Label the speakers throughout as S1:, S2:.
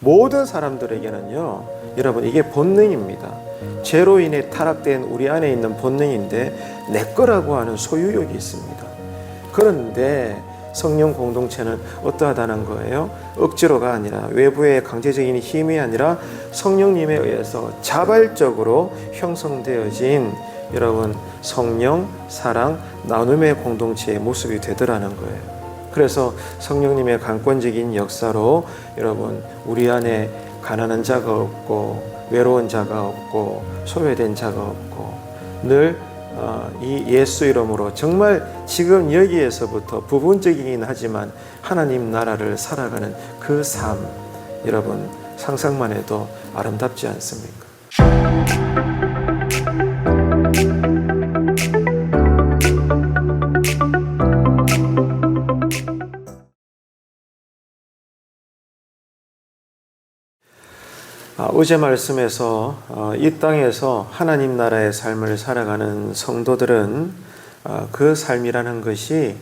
S1: 모든 사람들에게는요, 여러분, 이게 본능입니다. 죄로 인해 타락된 우리 안에 있는 본능인데 내 거라고 하는 소유욕이 있습니다. 그런데 성령 공동체는 어떠하다는 거예요? 억지로가 아니라, 외부의 강제적인 힘이 아니라 성령님에 의해서 자발적으로 형성되어진 여러분 성령, 사랑, 나눔의 공동체의 모습이 되더라는 거예요. 그래서 성령님의 강권적인 역사로 여러분 우리 안에 가난한 자가 없고 외로운 자가 없고 소외된 자가 없고 늘 이 예수 이름으로 정말 지금 여기에서부터 부분적이긴 하지만 하나님 나라를 살아가는 그 삶, 여러분 상상만 해도 아름답지 않습니까? 어제 말씀에서 이 땅에서 하나님 나라의 삶을 살아가는 성도들은 그 삶이라는 것이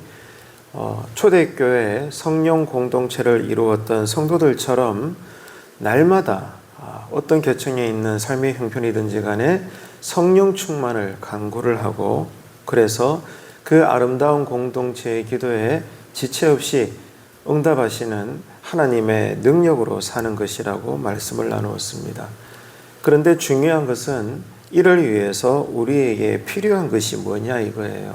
S1: 초대교회 성령 공동체를 이루었던 성도들처럼 날마다 어떤 계층에 있는 삶의 형편이든지 간에 성령 충만을 간구를 하고, 그래서 그 아름다운 공동체의 기도에 지체 없이 응답하시는 하나님의 능력으로 사는 것이라고 말씀을 나누었습니다. 그런데 중요한 것은 이를 위해서 우리에게 필요한 것이 뭐냐 이거예요.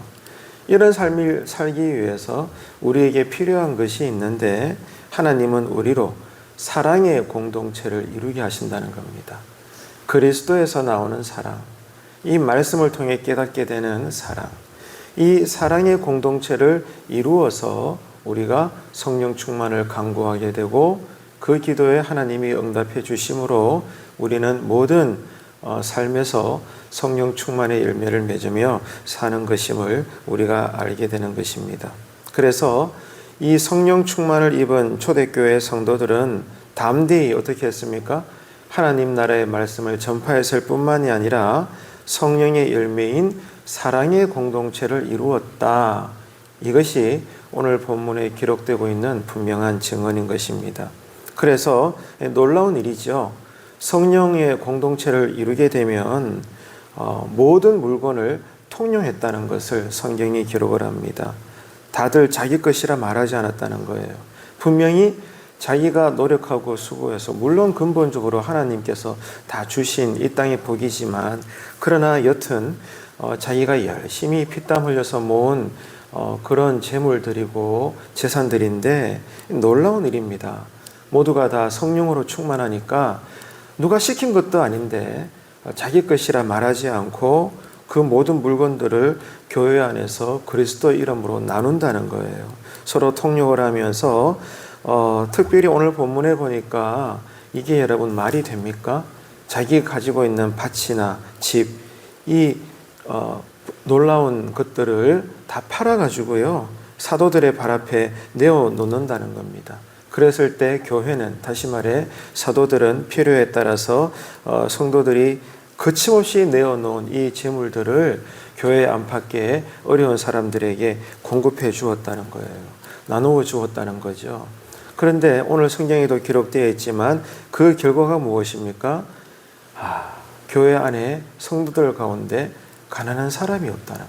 S1: 이런 삶을 살기 위해서 우리에게 필요한 것이 있는데 하나님은 우리로 사랑의 공동체를 이루게 하신다는 겁니다. 그리스도에서 나오는 사랑, 이 말씀을 통해 깨닫게 되는 사랑, 이 사랑의 공동체를 이루어서 우리가 성령 충만을 간구하게 되고 그 기도에 하나님이 응답해 주심으로 우리는 모든 삶에서 성령 충만의 열매를 맺으며 사는 것임을 우리가 알게 되는 것입니다. 그래서 이 성령 충만을 입은 초대교회 성도들은 담대히 어떻게 했습니까? 하나님 나라의 말씀을 전파했을 뿐만이 아니라 성령의 열매인 사랑의 공동체를 이루었다. 이것이 오늘 본문에 기록되고 있는 분명한 증언인 것입니다. 그래서 놀라운 일이죠. 성령의 공동체를 이루게 되면 모든 물건을 통용했다는 것을 성경이 기록을 합니다. 다들 자기 것이라 말하지 않았다는 거예요. 분명히 자기가 노력하고 수고해서, 물론 근본적으로 하나님께서 다 주신 이 땅의 복이지만, 그러나 여튼 자기가 열심히 피땀 흘려서 모은 그런 재물들이고 재산들인데 놀라운 일입니다. 모두가 다 성령으로 충만하니까 누가 시킨 것도 아닌데 자기 것이라 말하지 않고 그 모든 물건들을 교회 안에서 그리스도 이름으로 나눈다는 거예요. 서로 통용을 하면서 특별히 오늘 본문에 보니까 이게 여러분 말이 됩니까? 자기 가지고 있는 밭이나 집, 이 놀라운 것들을 다 팔아가지고요, 사도들의 발 앞에 내어놓는다는 겁니다. 그랬을 때 교회는, 다시 말해 사도들은 필요에 따라서 성도들이 거침없이 내어놓은 이 재물들을 교회 안팎에 어려운 사람들에게 공급해 주었다는 거예요. 나누어 주었다는 거죠. 그런데 오늘 성경에도 기록되어 있지만 그 결과가 무엇입니까? 교회 안에 성도들 가운데 가난한 사람이 없다는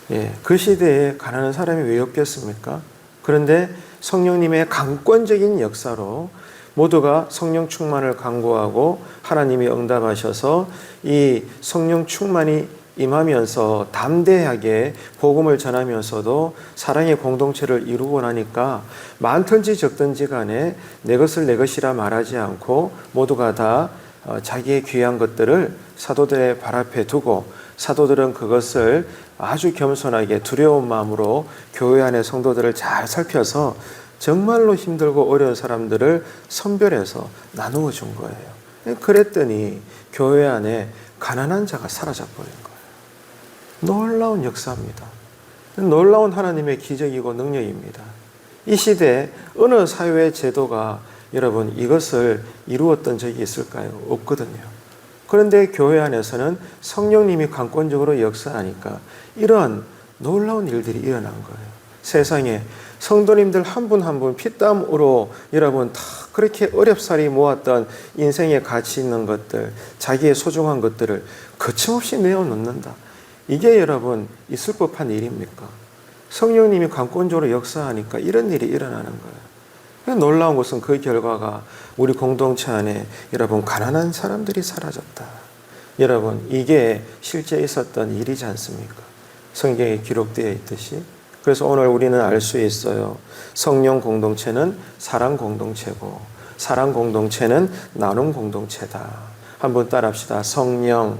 S1: 거예요. 그 시대에 가난한 사람이 왜 없겠습니까? 그런데 성령님의 강권적인 역사로 모두가 성령 충만을 간구하고 하나님이 응답하셔서 이 성령 충만이 임하면서 담대하게 복음을 전하면서도 사랑의 공동체를 이루고 나니까 많든지 적든지 간에 내 것을 내 것이라 말하지 않고 모두가 다 자기의 귀한 것들을 사도들의 발 앞에 두고, 사도들은 그것을 아주 겸손하게 두려운 마음으로 교회 안의 성도들을 잘 살펴서 정말로 힘들고 어려운 사람들을 선별해서 나누어 준 거예요. 그랬더니 교회 안에 가난한 자가 사라져 버린 거예요. 놀라운 역사입니다. 놀라운 하나님의 기적이고 능력입니다. 이 시대에 어느 사회의 제도가 여러분 이것을 이루었던 적이 있을까요? 없거든요. 그런데 교회 안에서는 성령님이 강권적으로 역사하니까 이러한 놀라운 일들이 일어난 거예요. 세상에 성도님들 한 분 한 분 피땀으로 여러분 다 그렇게 어렵사리 모았던 인생에 가치 있는 것들, 자기의 소중한 것들을 거침없이 내어놓는다. 이게 여러분 있을 법한 일입니까? 성령님이 강권적으로 역사하니까 이런 일이 일어나는 거예요. 놀라운 것은 그 결과가 우리 공동체 안에 여러분 가난한 사람들이 사라졌다. 여러분 이게 실제 있었던 일이지 않습니까? 성경에 기록되어 있듯이. 그래서 오늘 우리는 알 수 있어요. 성령 공동체는 사랑 공동체고 사랑 공동체는 나눔 공동체다. 한번 따라합시다. 성령,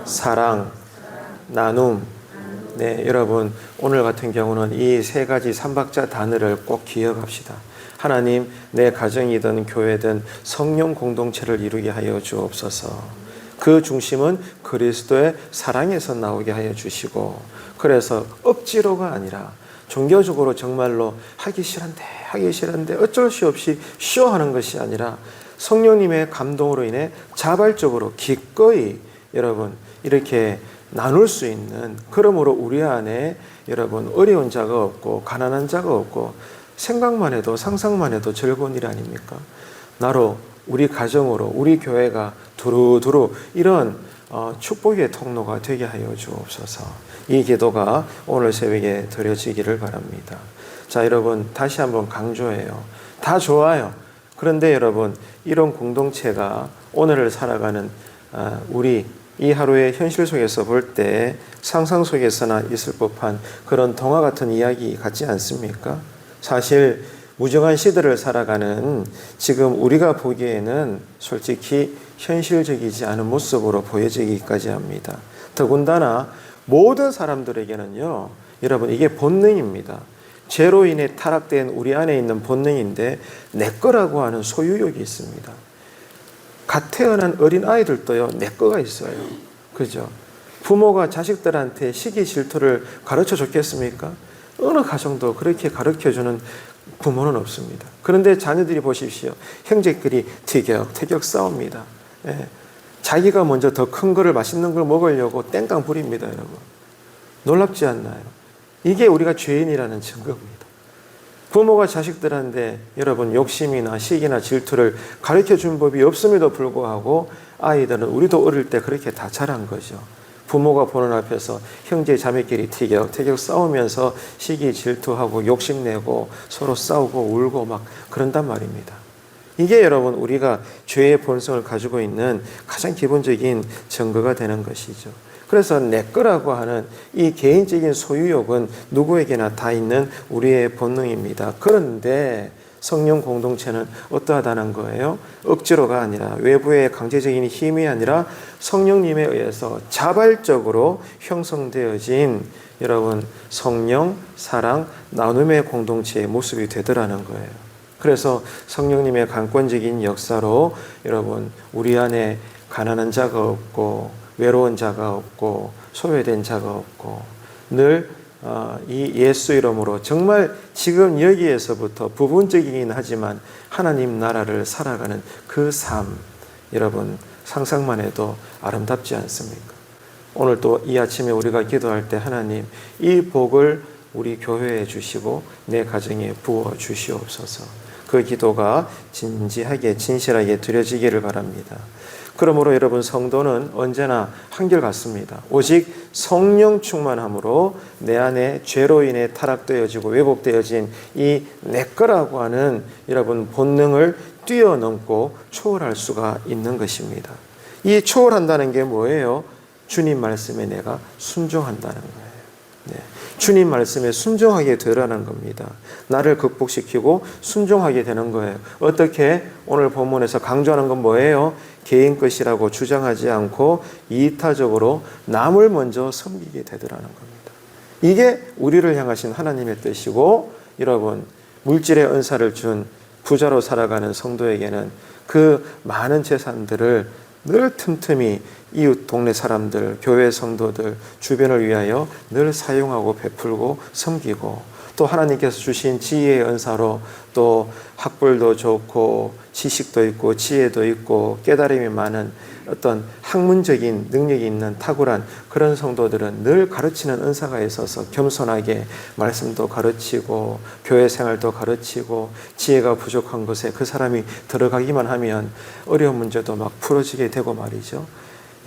S1: 사랑, 나눔. 네, 여러분 오늘 같은 경우는 이 세 가지 삼박자 단어를 꼭 기억합시다. 하나님, 내 가정이든 교회든 성령 공동체를 이루게 하여 주옵소서. 그 중심은 그리스도의 사랑에서 나오게 하여 주시고, 그래서 억지로가 아니라 종교적으로 정말로 하기 싫은데 어쩔 수 없이 쉬어하는 것이 아니라 성령님의 감동으로 인해 자발적으로 기꺼이 여러분 이렇게 나눌 수 있는, 그러므로 우리 안에 여러분 어려운 자가 없고 가난한 자가 없고 생각만 해도 상상만 해도 즐거운 일 아닙니까? 나로 우리 가정으로 우리 교회가 두루두루 이런 축복의 통로가 되게 하여 주옵소서. 이 기도가 오늘 새벽에 드려지기를 바랍니다. 자, 여러분 다시 한번 강조해요. 다 좋아요. 그런데 여러분 이런 공동체가 오늘을 살아가는 우리 이 하루의 현실 속에서 볼 때 상상 속에서나 있을 법한 그런 동화 같은 이야기 같지 않습니까? 사실 무정한 시대를 살아가는 지금 우리가 보기에는 솔직히 현실적이지 않은 모습으로 보여지기까지 합니다. 더군다나 모든 사람들에게는요, 여러분 이게 본능입니다. 죄로 인해 타락된 우리 안에 있는 본능인데 내 거라고 하는 소유욕이 있습니다. 갓 태어난 어린 아이들도요, 내 거가 있어요. 그죠? 부모가 자식들한테 시기 질투를 가르쳐 줬겠습니까? 어느 가정도 그렇게 가르쳐주는 부모는 없습니다. 그런데 자녀들이 보십시오. 형제끼리 티격태격 싸웁니다. 예. 자기가 먼저 더 큰 거를 맛있는 걸 먹으려고 땡깡 부립니다, 여러분. 놀랍지 않나요? 이게 우리가 죄인이라는 증거입니다. 부모가 자식들한테 여러분 욕심이나 시기나 질투를 가르쳐 준 법이 없음에도 불구하고 아이들은 우리도 어릴 때 그렇게 다 자란 거죠. 부모가 보는 앞에서 형제 자매끼리 티격태격 싸우면서 시기 질투하고 욕심내고 서로 싸우고 울고 막 그런단 말입니다. 이게 여러분 우리가 죄의 본성을 가지고 있는 가장 기본적인 증거가 되는 것이죠. 그래서 내 거라고 하는 이 개인적인 소유욕은 누구에게나 다 있는 우리의 본능입니다. 그런데 성령 공동체는 어떠하다는 거예요? 억지로가 아니라 외부의 강제적인 힘이 아니라 성령님에 의해서 자발적으로 형성되어진 여러분 성령, 사랑, 나눔의 공동체의 모습이 되더라는 거예요. 그래서 성령님의 강권적인 역사로 여러분 우리 안에 가난한 자가 없고 외로운 자가 없고 소외된 자가 없고 늘 이 예수 이름으로 정말 지금 여기에서부터 부분적이긴 하지만 하나님 나라를 살아가는 그 삶, 여러분 상상만 해도 아름답지 않습니까? 오늘 또 이 아침에 우리가 기도할 때 하나님 이 복을 우리 교회에 주시고 내 가정에 부어 주시옵소서. 그 기도가 진지하게 진실하게 드려지기를 바랍니다. 그러므로 여러분 성도는 언제나 한결같습니다. 오직 성령 충만함으로 내 안에 죄로 인해 타락되어지고 왜곡되어진 이 내 거라고 하는 여러분 본능을 뛰어넘고 초월할 수가 있는 것입니다. 이 초월한다는 게 뭐예요? 주님 말씀에 내가 순종한다는 거예요. 네. 주님 말씀에 순종하게 되라는 겁니다. 나를 극복시키고 순종하게 되는 거예요. 어떻게? 오늘 본문에서 강조하는 건 뭐예요? 개인 것이라고 주장하지 않고 이타적으로 남을 먼저 섬기게 되더라는 겁니다. 이게 우리를 향하신 하나님의 뜻이고, 여러분 물질의 은사를 준 부자로 살아가는 성도에게는 그 많은 재산들을 늘 틈틈이 이웃 동네 사람들, 교회 성도들, 주변을 위하여 늘 사용하고 베풀고 섬기고, 또 또 하나님께서 주신 지혜의 은사로 또 학벌도 좋고 지식도 있고 지혜도 있고 깨달음이 많은 어떤 학문적인 능력이 있는 탁월한 그런 성도들은 늘 가르치는 은사가 있어서 겸손하게 말씀도 가르치고 교회 생활도 가르치고 지혜가 부족한 곳에 그 사람이 들어가기만 하면 어려운 문제도 막 풀어지게 되고 말이죠.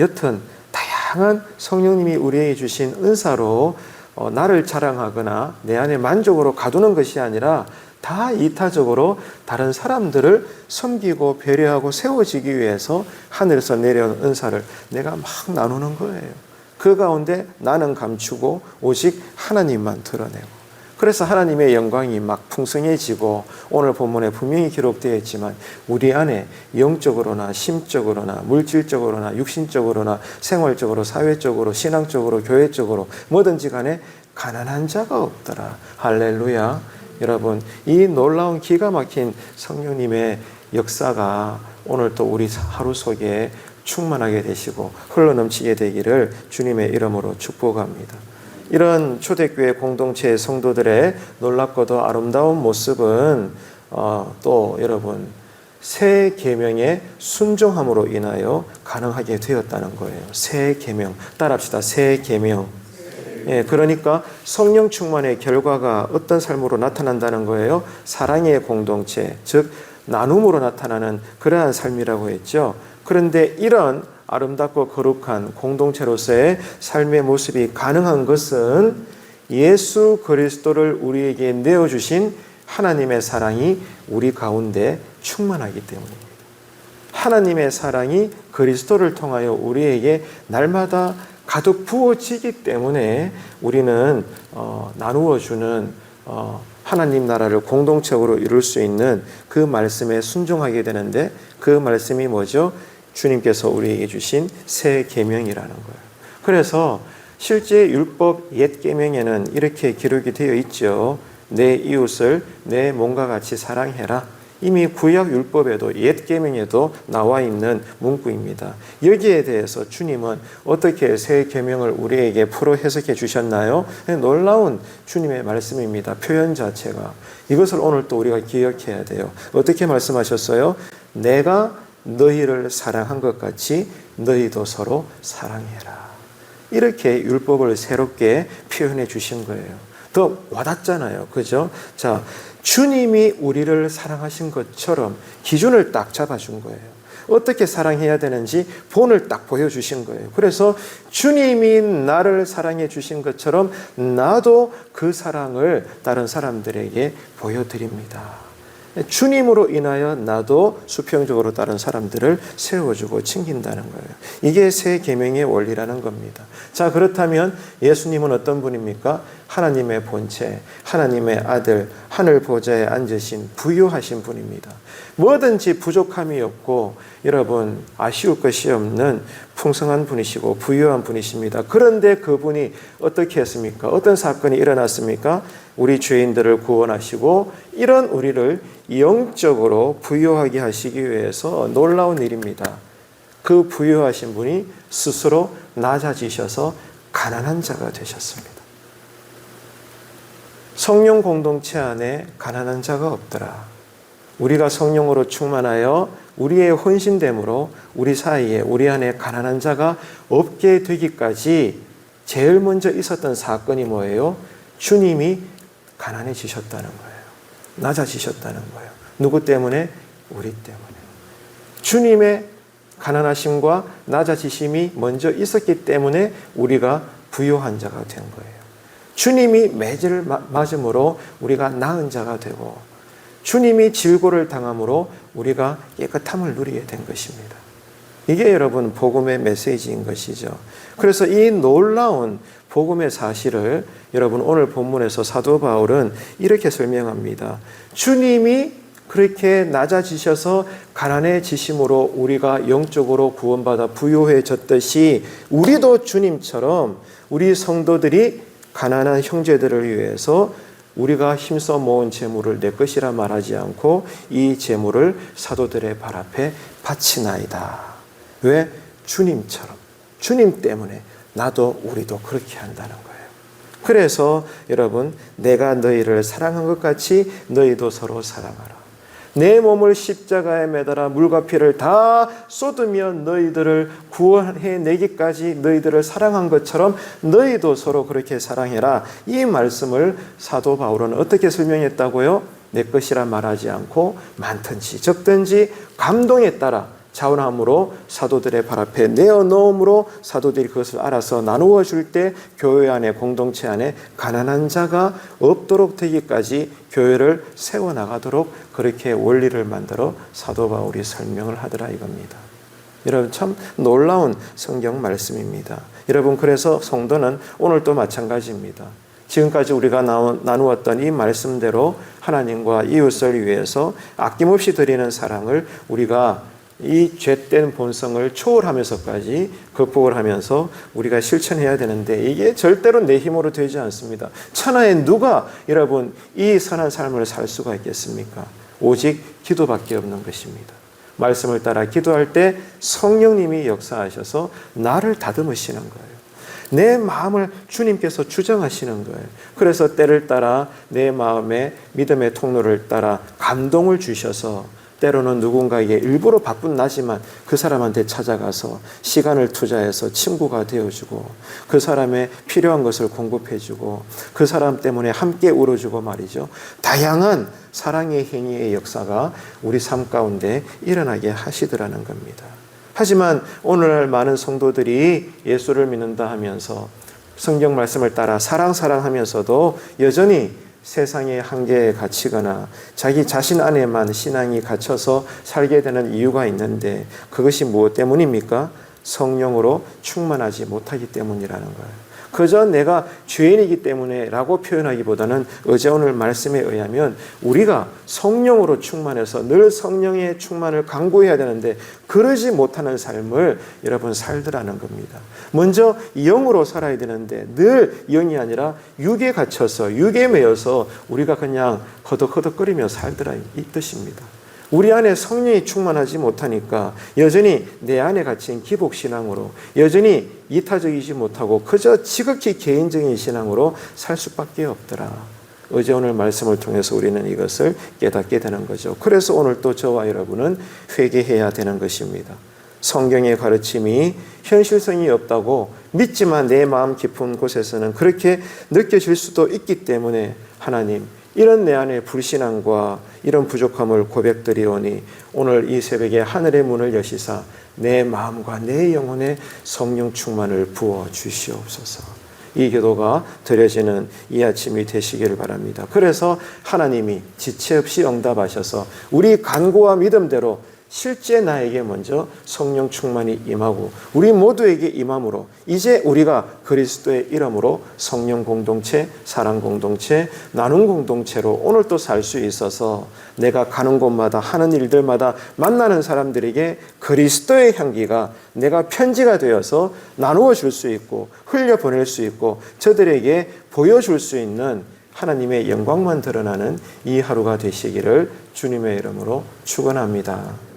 S1: 여튼 다양한 성령님이 우리에게 주신 은사로 나를 자랑하거나 내 안에 만족으로 가두는 것이 아니라 다 이타적으로 다른 사람들을 섬기고 배려하고 세워지기 위해서 하늘에서 내려온 은사를 내가 막 나누는 거예요. 그 가운데 나는 감추고 오직 하나님만 드러내고, 그래서 하나님의 영광이 막 풍성해지고 오늘 본문에 분명히 기록되어 있지만 우리 안에 영적으로나 심적으로나 물질적으로나 육신적으로나 생활적으로 사회적으로 신앙적으로 교회적으로 뭐든지 간에 가난한 자가 없더라. 할렐루야. 여러분, 이 놀라운 기가 막힌 성령님의 역사가 오늘 또 우리 하루 속에 충만하게 되시고 흘러넘치게 되기를 주님의 이름으로 축복합니다. 이런 초대교회 공동체의 성도들의 놀랍고도 아름다운 모습은 또 여러분 새 계명의 순종함으로 인하여 가능하게 되었다는 거예요. 새 계명, 따라합시다. 새 계명. 예, 그러니까 성령 충만의 결과가 어떤 삶으로 나타난다는 거예요? 사랑의 공동체, 즉 나눔으로 나타나는 그러한 삶이라고 했죠. 그런데 이런 아름답고 거룩한 공동체로서의 삶의 모습이 가능한 것은 예수 그리스도를 우리에게 내어주신 하나님의 사랑이 우리 가운데 충만하기 때문입니다. 하나님의 사랑이 그리스도를 통하여 우리에게 날마다 가득 부어지기 때문에 우리는 나누어주는 하나님 나라를 공동체로 이룰 수 있는 그 말씀에 순종하게 되는데, 그 말씀이 뭐죠? 주님께서 우리에게 주신 새 계명이라는 거예요. 그래서 실제 율법 옛 계명에는 이렇게 기록이 되어 있죠. 내 이웃을 내 몸과 같이 사랑해라. 이미 구약 율법에도 옛 계명에도 나와 있는 문구입니다. 여기에 대해서 주님은 어떻게 새 계명을 우리에게 풀어 해석해 주셨나요? 놀라운 주님의 말씀입니다. 표현 자체가. 이것을 오늘 또 우리가 기억해야 돼요. 어떻게 말씀하셨어요? 내가 너희를 사랑한 것 같이 너희도 서로 사랑해라. 이렇게 율법을 새롭게 표현해 주신 거예요. 더 와닿잖아요. 그죠? 자, 주님이 우리를 사랑하신 것처럼 기준을 딱 잡아준 거예요. 어떻게 사랑해야 되는지 본을 딱 보여주신 거예요. 그래서 주님이 나를 사랑해 주신 것처럼 나도 그 사랑을 다른 사람들에게 보여드립니다. 주님으로 인하여 나도 수평적으로 다른 사람들을 세워주고 챙긴다는 거예요. 이게 새 계명의 원리라는 겁니다. 자, 그렇다면 예수님은 어떤 분입니까? 하나님의 본체, 하나님의 아들, 하늘 보좌에 앉으신 부유하신 분입니다. 뭐든지 부족함이 없고 여러분 아쉬울 것이 없는 풍성한 분이시고 부유한 분이십니다. 그런데 그분이 어떻게 했습니까? 어떤 사건이 일어났습니까? 우리 죄인들을 구원하시고 이런 우리를 영적으로 부유하게 하시기 위해서 놀라운 일입니다. 그 부유하신 분이 스스로 낮아지셔서 가난한 자가 되셨습니다. 성령 공동체 안에 가난한 자가 없더라. 우리가 성령으로 충만하여 우리의 헌신됨으로 우리 사이에 우리 안에 가난한 자가 없게 되기까지 제일 먼저 있었던 사건이 뭐예요? 주님이 가난해지셨다는 거예요. 낮아지셨다는 거예요. 누구 때문에? 우리 때문에. 주님의 가난하심과 낮아지심이 먼저 있었기 때문에 우리가 부유한 자가 된 거예요. 주님이 매질을 맞음으로 우리가 나은 자가 되고 주님이 질고를 당함으로 우리가 깨끗함을 누리게 된 것입니다. 이게 여러분 복음의 메시지인 것이죠. 그래서 이 놀라운 복음의 사실을 여러분 오늘 본문에서 사도 바울은 이렇게 설명합니다. 주님이 그렇게 낮아지셔서 가난해지심으로 우리가 영적으로 구원받아 부유해졌듯이 우리도 주님처럼 우리 성도들이 가난한 형제들을 위해서 우리가 힘써 모은 재물을 내 것이라 말하지 않고 이 재물을 사도들의 발 앞에 바치나이다. 왜? 주님처럼, 주님 때문에 나도 우리도 그렇게 한다는 거예요. 그래서 여러분, 내가 너희를 사랑한 것 같이 너희도 서로 사랑하라. 내 몸을 십자가에 매달아 물과 피를 다 쏟으며 너희들을 구원해내기까지 너희들을 사랑한 것처럼 너희도 서로 그렇게 사랑해라. 이 말씀을 사도 바울은 어떻게 설명했다고요? 내 것이라 말하지 않고 많든지 적든지 감동에 따라 자원함으로 사도들의 발 앞에 내어놓음으로 사도들이 그것을 알아서 나누어 줄 때 교회 안에, 공동체 안에 가난한 자가 없도록 되기까지 교회를 세워나가도록 그렇게 원리를 만들어 사도 바울이 설명을 하더라 이겁니다. 여러분, 참 놀라운 성경 말씀입니다. 여러분, 그래서 성도는 오늘도 마찬가지입니다. 지금까지 우리가 나누었던 이 말씀대로 하나님과 이웃을 위해서 아낌없이 드리는 사랑을 우리가 이 죄된 본성을 초월하면서까지 극복을 하면서 우리가 실천해야 되는데, 이게 절대로 내 힘으로 되지 않습니다. 천하에 누가 여러분 이 선한 삶을 살 수가 있겠습니까? 오직 기도밖에 없는 것입니다. 말씀을 따라 기도할 때 성령님이 역사하셔서 나를 다듬으시는 거예요. 내 마음을 주님께서 주장하시는 거예요. 그래서 때를 따라 내 마음의 믿음의 통로를 따라 감동을 주셔서 때로는 누군가에게 일부러 바쁜 나지만 그 사람한테 찾아가서 시간을 투자해서 친구가 되어주고 그 사람의 필요한 것을 공급해주고 그 사람 때문에 함께 울어주고 말이죠. 다양한 사랑의 행위의 역사가 우리 삶 가운데 일어나게 하시더라는 겁니다. 하지만 오늘날 많은 성도들이 예수를 믿는다 하면서 성경 말씀을 따라 사랑하면서도 여전히 세상의 한계에 갇히거나 자기 자신 안에만 신앙이 갇혀서 살게 되는 이유가 있는데, 그것이 무엇 때문입니까? 성령으로 충만하지 못하기 때문이라는 거예요. 그저 내가 죄인이기 때문에 라고 표현하기보다는 어제 오늘 말씀에 의하면 우리가 성령으로 충만해서 늘 성령의 충만을 강구해야 되는데 그러지 못하는 삶을 여러분 살더라는 겁니다. 먼저 영으로 살아야 되는데 늘 영이 아니라 육에 갇혀서 육에 매여서 우리가 그냥 허덕허덕거리며 살더라 이 뜻입니다. 우리 안에 성령이 충만하지 못하니까 여전히 내 안에 갇힌 기복신앙으로 여전히 이타적이지 못하고 그저 지극히 개인적인 신앙으로 살 수밖에 없더라. 어제 오늘 말씀을 통해서 우리는 이것을 깨닫게 되는 거죠. 그래서 오늘 또 저와 여러분은 회개해야 되는 것입니다. 성경의 가르침이 현실성이 없다고 믿지만 내 마음 깊은 곳에서는 그렇게 느껴질 수도 있기 때문에 하나님, 이런 내 안의 불신앙과 이런 부족함을 고백드리오니 오늘 이 새벽에 하늘의 문을 여시사 내 마음과 내 영혼에 성령 충만을 부어 주시옵소서. 이 기도가 드려지는 이 아침이 되시기를 바랍니다. 그래서 하나님이 지체 없이 응답하셔서 우리 간구와 믿음대로 실제 나에게 먼저 성령 충만이 임하고 우리 모두에게 임함으로 이제 우리가 그리스도의 이름으로 성령 공동체, 사랑 공동체, 나눔 공동체로 오늘 또 살 수 있어서 내가 가는 곳마다 하는 일들마다 만나는 사람들에게 그리스도의 향기가 내가 편지가 되어서 나누어 줄 수 있고 흘려보낼 수 있고 저들에게 보여줄 수 있는 하나님의 영광만 드러나는 이 하루가 되시기를 주님의 이름으로 축원합니다.